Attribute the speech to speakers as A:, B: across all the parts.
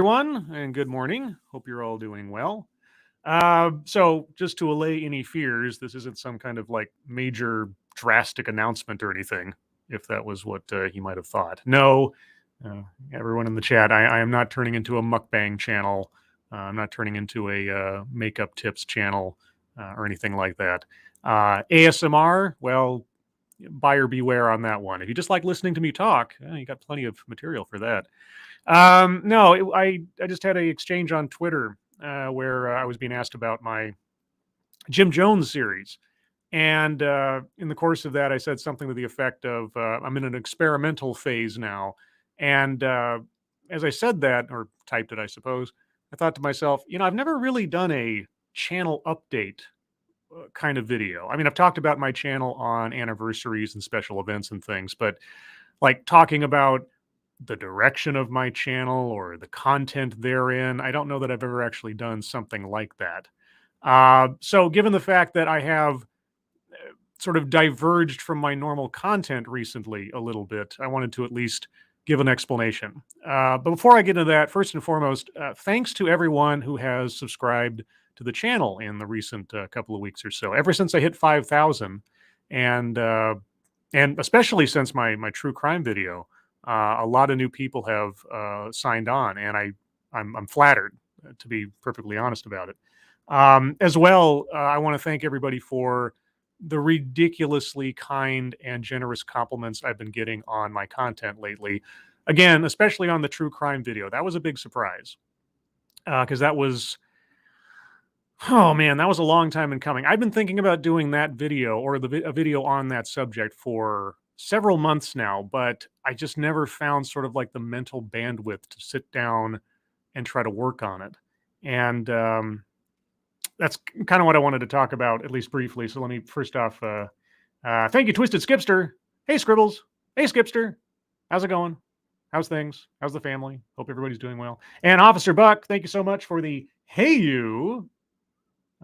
A: everyone, and good morning. Hope you're all doing well. So, just to allay any fears, this isn't some kind of like major drastic announcement or anything, if that was what he might have thought. No, uh, everyone in the chat, I am not turning into a mukbang channel. I'm not turning into a makeup tips channel or anything like that. ASMR, well, buyer beware on that one. If you just like listening to me talk, you got plenty of material for that. No, I just had a exchange on Twitter where I was being asked about my Jim Jones series, and in the course of that, I said something to the effect of, "I'm in an experimental phase now," and as I said that, or typed it, I suppose, I thought to myself, I've never really done a channel update kind of video. I mean, I've talked about my channel on anniversaries and special events and things, but like talking about the direction of my channel or the content therein. I don't know that I've ever actually done something like that. So, given the fact that I have sort of diverged from my normal content recently a little bit, I wanted to at least give an explanation. But before I get into that, first and foremost, thanks to everyone who has subscribed to the channel in the recent couple of weeks or so. Ever since I hit 5,000, and and especially since my true crime video, a lot of new people have signed on, and I'm flattered, to be perfectly honest about it. As well, I want to thank everybody for the ridiculously kind and generous compliments I've been getting on my content lately. Again, especially on the true crime video, that was a big surprise because that was, oh man, that was a long time in coming. I've been thinking about doing that video or a video on that subject for several months now, but I just never found sort of like the mental bandwidth to sit down and try to work on it. And that's kind of what I wanted to talk about, at least briefly. So let me first off, thank you, Twisted Skipster. Hey, Scribbles. Hey, Skipster. How's it going? How's things? How's the family? Hope everybody's doing well. And Officer Buck, thank you so much for the hey you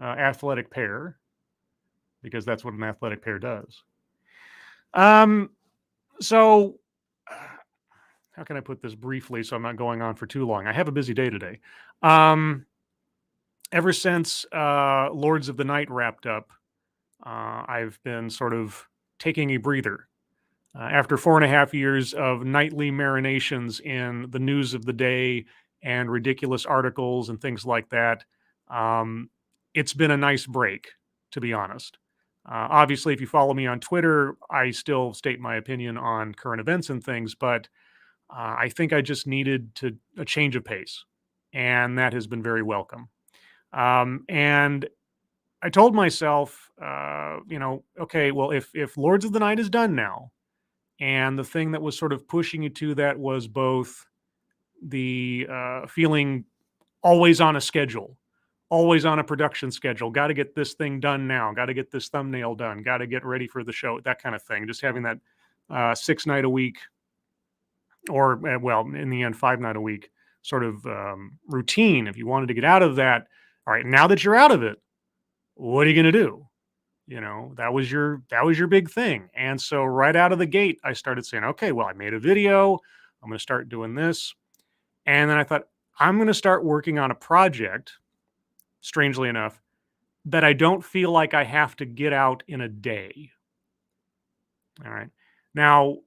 A: athletic pair, because that's what an athletic pair does. So how can I put this briefly so I'm not going on for too long? I have a busy day today. Ever since Lords of the Night wrapped up, I've been sort of taking a breather. After 4.5 years of nightly marinations in the news of the day and ridiculous articles and things like that, it's been a nice break, to be honest. Obviously, if you follow me on Twitter, I still state my opinion on current events and things, but I think I just needed a change of pace, and that has been very welcome. And I told myself, okay, well, if Lords of the Night is done now, and the thing that was sort of pushing you to that was both the feeling always on a schedule, always on a production schedule, got to get this thing done now, got to get this thumbnail done, got to get ready for the show, that kind of thing. Just having that 6-night a week, or well, in the end, 5-night a week sort of routine. If you wanted to get out of that, all right, now that you're out of it, what are you going to do? That was your big thing. And so right out of the gate, I started saying, okay, well, I made a video. I'm going to start doing this. And then I thought, I'm going to start working on a project, strangely enough, that I don't feel like I have to get out in a day. All right. Now,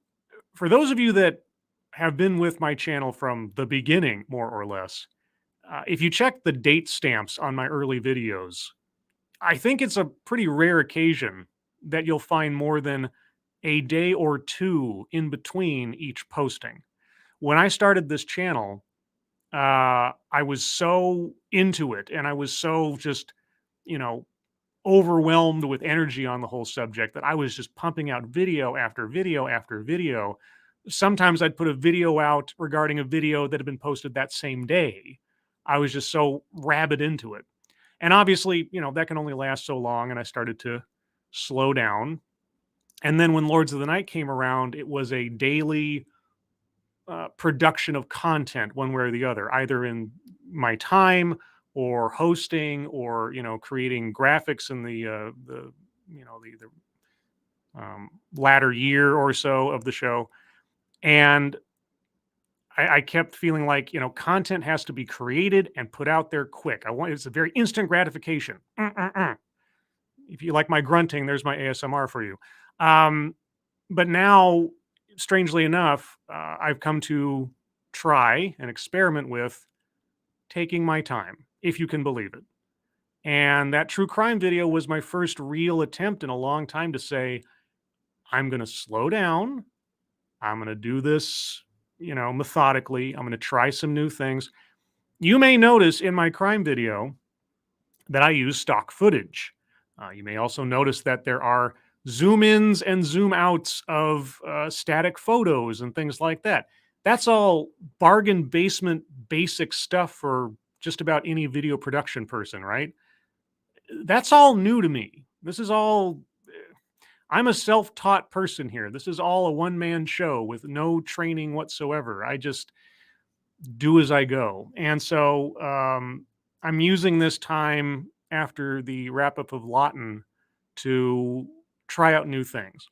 A: for those of you that have been with my channel from the beginning, more or less, if you check the date stamps on my early videos, I think it's a pretty rare occasion that you'll find more than a day or two in between each posting. When I started this channel, I was so into it, and I was so just, overwhelmed with energy on the whole subject that I was just pumping out video after video after video. Sometimes I'd put a video out regarding a video that had been posted that same day. I was just so rabid into it. And obviously, that can only last so long, and I started to slow down. And then when Lords of the Night came around, it was a daily production of content, one way or the other, either in my time or hosting or creating graphics in the latter year or so of the show. And I kept feeling like, content has to be created and put out there quick. It's a very instant gratification. If you like my grunting, there's my ASMR for you. Um, but now, strangely enough, I've come to try and experiment with taking my time, if you can believe it. And that true crime video was my first real attempt in a long time to say, I'm going to slow down. I'm going to do this, methodically. I'm going to try some new things. You may notice in my crime video that I use stock footage. You may also notice that there are zoom ins and zoom outs of static photos and things like that. That's all bargain basement basic stuff for just about any video production person, right? That's all new to me. This is all, I'm a self taught person here. This is all a one man show with no training whatsoever. I just do as I go. And so I'm using this time after the wrap up of Lawton to try out new things.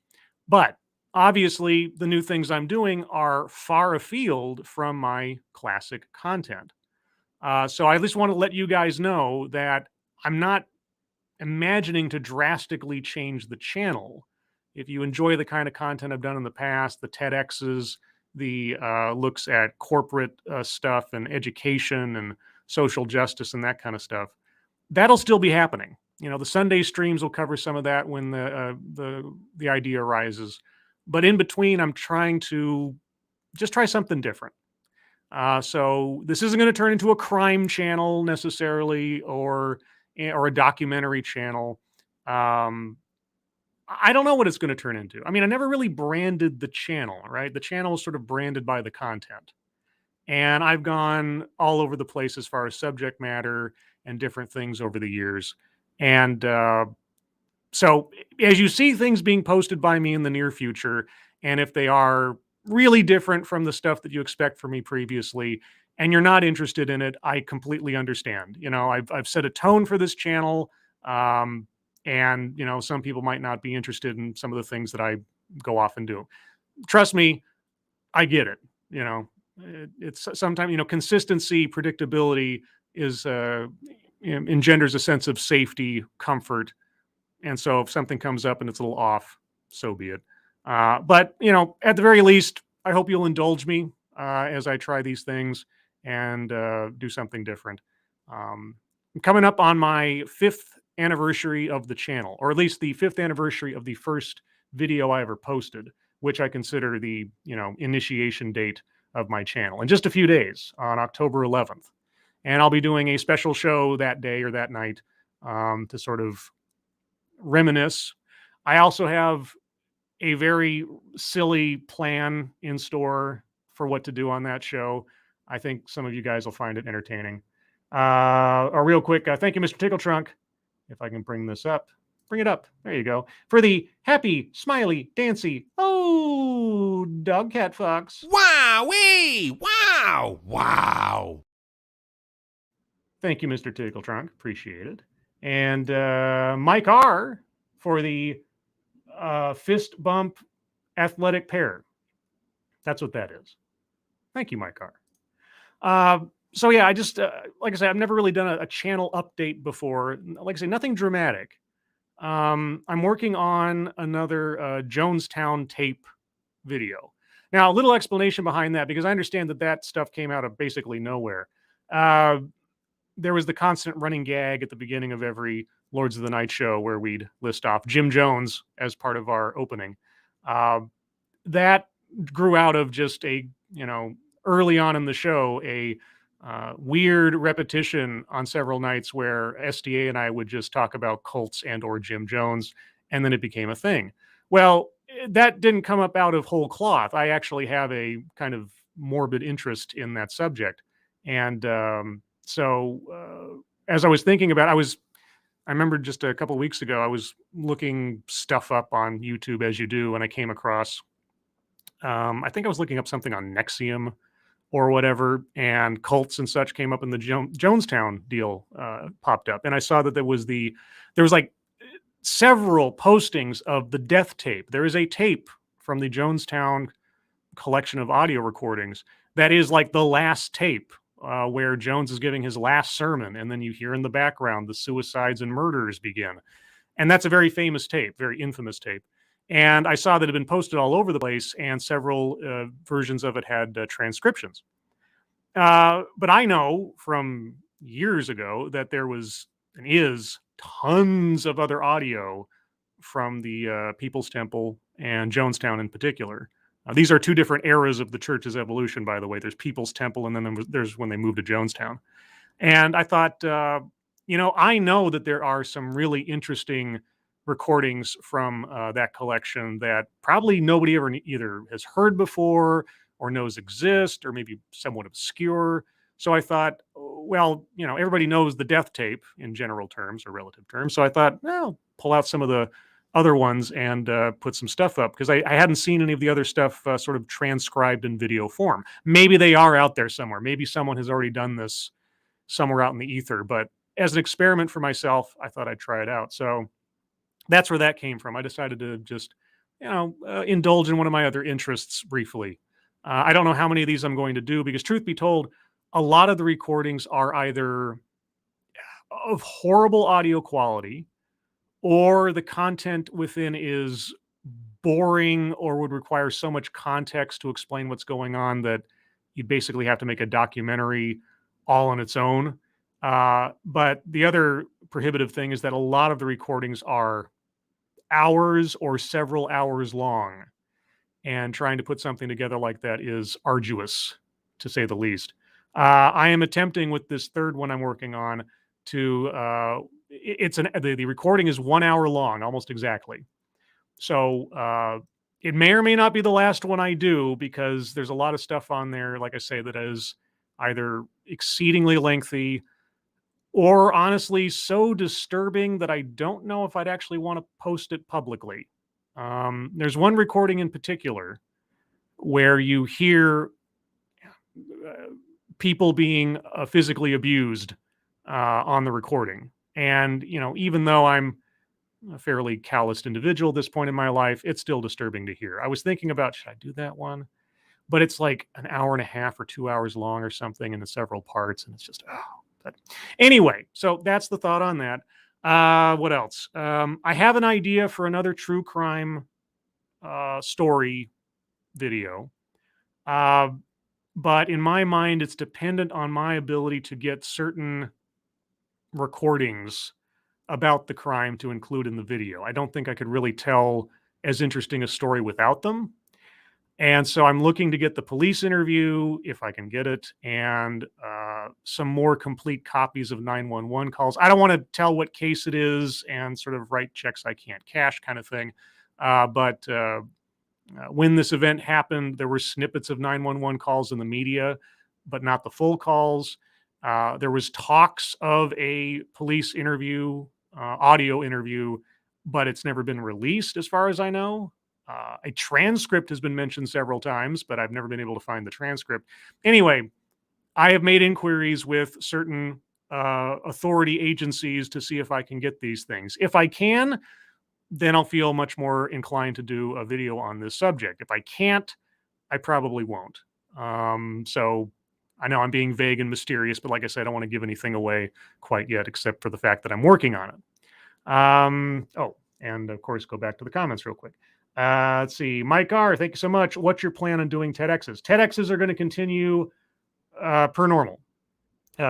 A: But obviously, the new things I'm doing are far afield from my classic content. So I at least want to let you guys know that I'm not imagining to drastically change the channel. If you enjoy the kind of content I've done in the past, the TEDx's, the looks at corporate stuff and education and social justice and that kind of stuff, that'll still be happening. The Sunday streams will cover some of that when the idea arises. But in between, I'm trying to just try something different. So this isn't going to turn into a crime channel necessarily, or a documentary channel. I don't know what it's going to turn into. I mean, I never really branded the channel, right? The channel is sort of branded by the content. And I've gone all over the place as far as subject matter and different things over the years. And so as you see things being posted by me in the near future, and if they are really different from the stuff that you expect from me previously, and you're not interested in it, I completely understand. I've set a tone for this channel. And some people might not be interested in some of the things that I go off and do. Trust me, I get it. It's sometimes, consistency, predictability is engenders a sense of safety, comfort. And so if something comes up and it's a little off, so be it. But at the very least, I hope you'll indulge me as I try these things and do something different. I'm coming up on my 5th anniversary of the channel, or at least the 5th anniversary of the first video I ever posted, which I consider the initiation date of my channel, in just a few days on October 11th. And I'll be doing a special show that day or that night to sort of reminisce. I also have a very silly plan in store for what to do on that show. I think some of you guys will find it entertaining. Real quick, thank you, Mr. Tickle Trunk. If I can bring this up, bring it up. There you go. For the happy, smiley, dancy, dog, cat, fox.
B: Wow-wee! Wow! Wow!
A: Thank you, Mr. Tickle Trunk. Appreciate it. And Mike R for the fist bump athletic pair. That's what that is. Thank you, Mike R. So yeah, I just, like I said, I've never really done a channel update before. Like I say, nothing dramatic. I'm working on another Jonestown tape video. Now, a little explanation behind that, because I understand that stuff came out of basically nowhere. There was the constant running gag at the beginning of every Lords of the Night show where we'd list off Jim Jones as part of our opening. That grew out of just early on in the show, a weird repetition on several nights where SDA and I would just talk about Colts and or Jim Jones, and then it became a thing. Well, that didn't come up out of whole cloth. I actually have a kind of morbid interest in that subject. And as I was thinking about it, I remember just a couple of weeks ago, I was looking stuff up on YouTube as you do, and I came across, I think I was looking up something on Nexium or whatever, and Cults and such came up, and the Jonestown deal popped up. And I saw that there was like several postings of the death tape. There is a tape from the Jonestown collection of audio recordings that is like the last tape where Jones is giving his last sermon, and then you hear in the background the suicides and murders begin. And that's a very famous tape, very infamous tape. And I saw that it had been posted all over the place, and several versions of it had transcriptions. But I know from years ago that there was and is tons of other audio from the People's Temple and Jonestown in particular. These are two different eras of the church's evolution, by the way. There's People's Temple, and then there's when they moved to Jonestown. And I thought, I know that there are some really interesting recordings from that collection that probably nobody ever either has heard before or knows exist, or maybe somewhat obscure. So I thought, well, everybody knows the death tape in general terms or relative terms. So I thought, well, pull out some of the other ones and put some stuff up, because I hadn't seen any of the other stuff sort of transcribed in video form. Maybe they are out there somewhere. Maybe someone has already done this somewhere out in the ether. But as an experiment for myself, I thought I'd try it out. So that's where that came from. I decided to just, indulge in one of my other interests briefly. I don't know how many of these I'm going to do, because truth be told, a lot of the recordings are either of horrible audio quality, or the content within is boring or would require so much context to explain what's going on that you'd basically have to make a documentary all on its own. But the other prohibitive thing is that a lot of the recordings are hours or several hours long. And trying to put something together like that is arduous, to say the least. I am attempting with this third one I'm working on to, the recording is 1 hour long, almost exactly. So it may or may not be the last one I do, because there's a lot of stuff on there, like I say, that is either exceedingly lengthy or honestly so disturbing that I don't know if I'd actually want to post it publicly. There's one recording in particular where you hear people being physically abused on the recording. And, even though I'm a fairly calloused individual at this point in my life, it's still disturbing to hear. I was thinking about, should I do that one? But it's like an hour and a half or 2 hours long or something in the several parts. And it's just, but anyway, so that's the thought on that. What else? I have an idea for another true crime story video. But in my mind, it's dependent on my ability to get certain recordings about the crime to include in the video. I don't think I could really tell as interesting a story without them. And so I'm looking to get the police interview, if I can get it, and some more complete copies of 911 calls. I don't want to tell what case it is and sort of write checks I can't cash kind of thing. But when this event happened, there were snippets of 911 calls in the media, but not the full calls. There was talks of a police interview, audio interview, but it's never been released as far as I know. A transcript has been mentioned several times, but I've never been able to find the transcript. Anyway, I have made inquiries with certain authority agencies to see if I can get these things. If I can, then I'll feel much more inclined to do a video on this subject. If I can't, I probably won't. So I know I'm being vague and mysterious, but like I said, I don't want to give anything away quite yet, except for the fact that I'm working on it. And of course, go back to the comments real quick. Let's see. Mike R., thank you so much. What's your plan on doing TEDx's? TEDx's are going to continue per normal.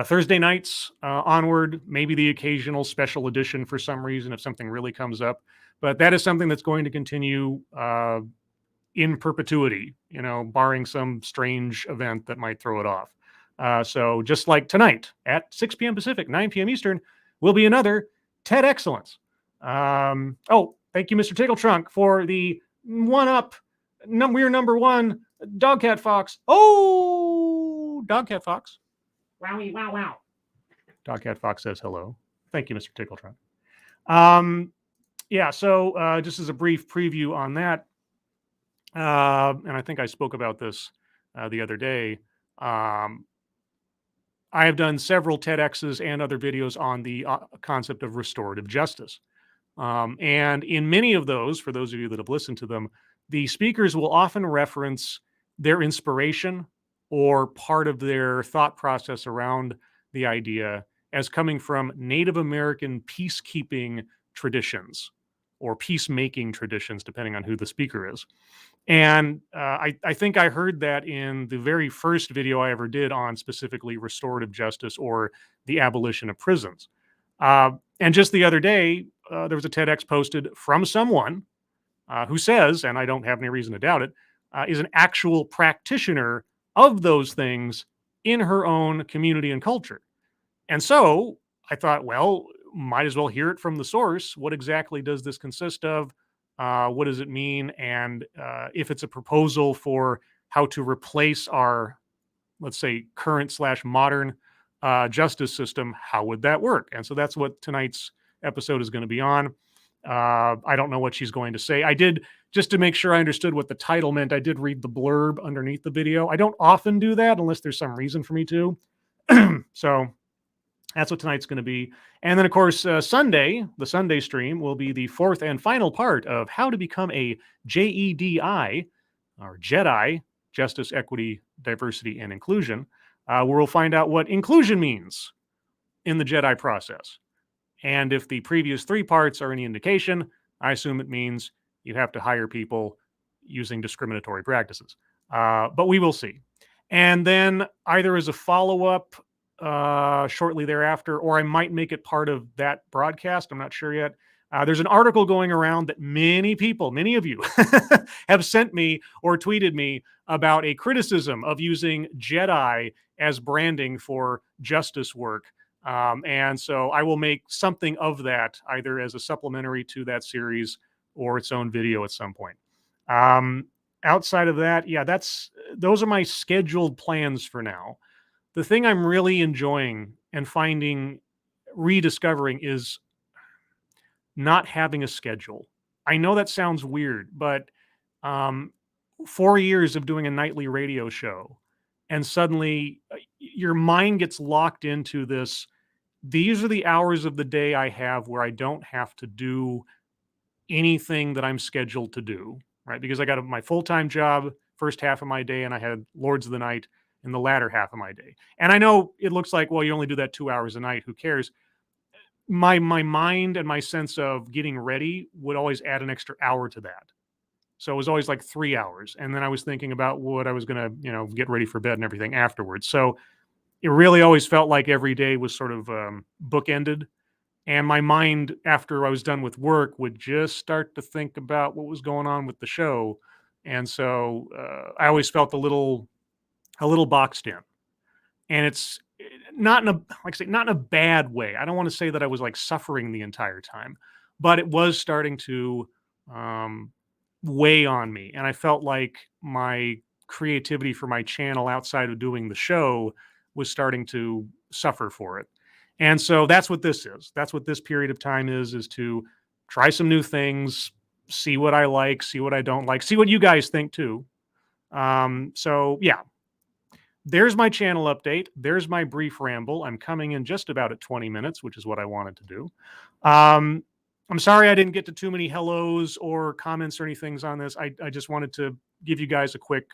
A: Thursday nights onward, maybe the occasional special edition for some reason if something really comes up. But that is something that's going to continue in perpetuity, barring some strange event that might throw it off. So just like tonight at 6 p.m. Pacific, 9 p.m. Eastern, will be another TED Excellence. Thank you, Mr. Tickle Trunk, for the one-up. We're number one, Dogcat Fox. Oh, Dogcat Fox. Wowie, wow, wow. Dogcat Fox says hello. Thank you, Mr. Tickle Trunk. So just as a brief preview on that, and I think I spoke about this the other day, I have done several TEDx's and other videos on the concept of restorative justice. And in many of those, for those of you that have listened to them, the speakers will often reference their inspiration or part of their thought process around the idea as coming from Native American peacekeeping traditions or peacemaking traditions, depending on who the speaker is. And I think I heard that in the very first video I ever did on specifically restorative justice or the abolition of prisons. And just the other day, there was a TEDx posted from someone who says, and I don't have any reason to doubt it, is an actual practitioner of those things in her own community and culture. And so I thought, well, might as well hear it from the source. What exactly does this consist of? What does it mean? And if it's a proposal for how to replace our, let's say, current slash modern justice system, how would that work? And so that's what tonight's episode is going to be on. I don't know what she's going to say. I did, just to make sure I understood what the title meant, I did read the blurb underneath the video. I don't often do that unless there's some reason for me to. So that's what tonight's going to be. And then, of course, Sunday, the Sunday stream will be the fourth and final part of how to become a JEDI, or Jedi, Justice, Equity, Diversity, and Inclusion, where we'll find out what inclusion means in the Jedi process. And if the previous three parts are any indication, I assume it means you have to hire people using discriminatory practices. But we will see. And then either as a follow-up shortly thereafter, or I might make it part of that broadcast. I'm not sure yet. There's an article going around that many people, many of you, have sent me or tweeted me about a criticism of using Jedi as branding for justice work. And so I will make something of that either as a supplementary to that series or its own video at some point. Outside of that, yeah, those are my scheduled plans for now. The thing I'm really enjoying and rediscovering is not having a schedule. I know that sounds weird, but 4 years of doing a nightly radio show, and suddenly your mind gets locked into this. These are the hours of the day I have where I don't have to do anything that I'm scheduled to do, right? Because I got my full-time job first half of my day, and I had Lords of the Night in the latter half of my day. And I know it looks like, well, you only do that 2 hours a night. Who cares? My mind and my sense of getting ready would always add an extra hour to that. So it was always like 3 hours. And then I was thinking about what I was going to, get ready for bed and everything afterwards. So it really always felt like every day was sort of bookended. And my mind, after I was done with work, would just start to think about what was going on with the show. And so I always felt a little boxed in. And it's not in a bad way. I don't want to say that I was like suffering the entire time, but it was starting to weigh on me. And I felt like my creativity for my channel outside of doing the show was starting to suffer for it. And so that's what this is. That's what this period of time is to try some new things, see what I like, see what I don't like, see what you guys think too. So yeah, there's my channel update. There's my brief ramble. I'm coming in just about at 20 minutes, which is what I wanted to do. I'm sorry I didn't get to too many hellos or comments or anything on this. I just wanted to give you guys a quick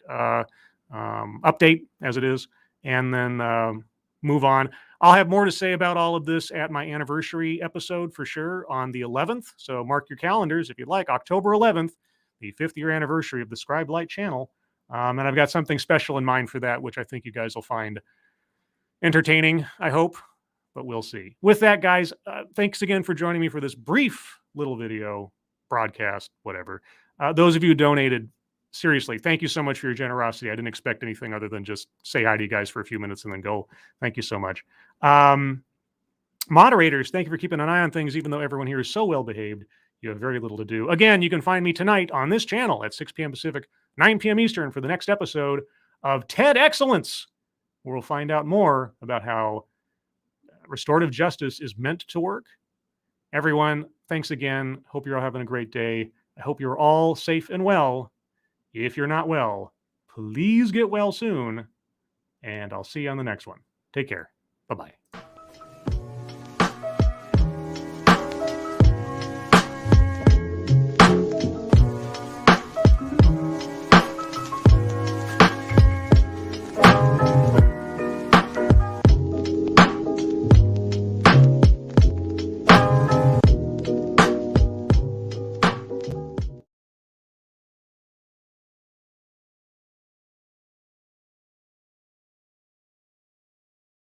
A: update as it is, and then move on. I'll have more to say about all of this at my anniversary episode for sure on the 11th. So mark your calendars if you'd like. October 11th, the 5th year anniversary of the Scribe Light channel. And I've got something special in mind for that, which I think you guys will find entertaining, I hope, but we'll see. With that, guys, thanks again for joining me for this brief little video broadcast, whatever. Those of you who donated, seriously, thank you so much for your generosity. I didn't expect anything other than just say hi to you guys for a few minutes and then go. Thank you so much. Moderators, thank you for keeping an eye on things, even though everyone here is so well behaved. You have very little to do. Again, you can find me tonight on this channel at 6 p.m. Pacific, 9 p.m. Eastern for the next episode of TED Excellence, where we'll find out more about how restorative justice is meant to work. Everyone, thanks again. Hope you're all having a great day. I hope you're all safe and well. If you're not well, please get well soon, and I'll see you on the next one. Take care. Bye-bye.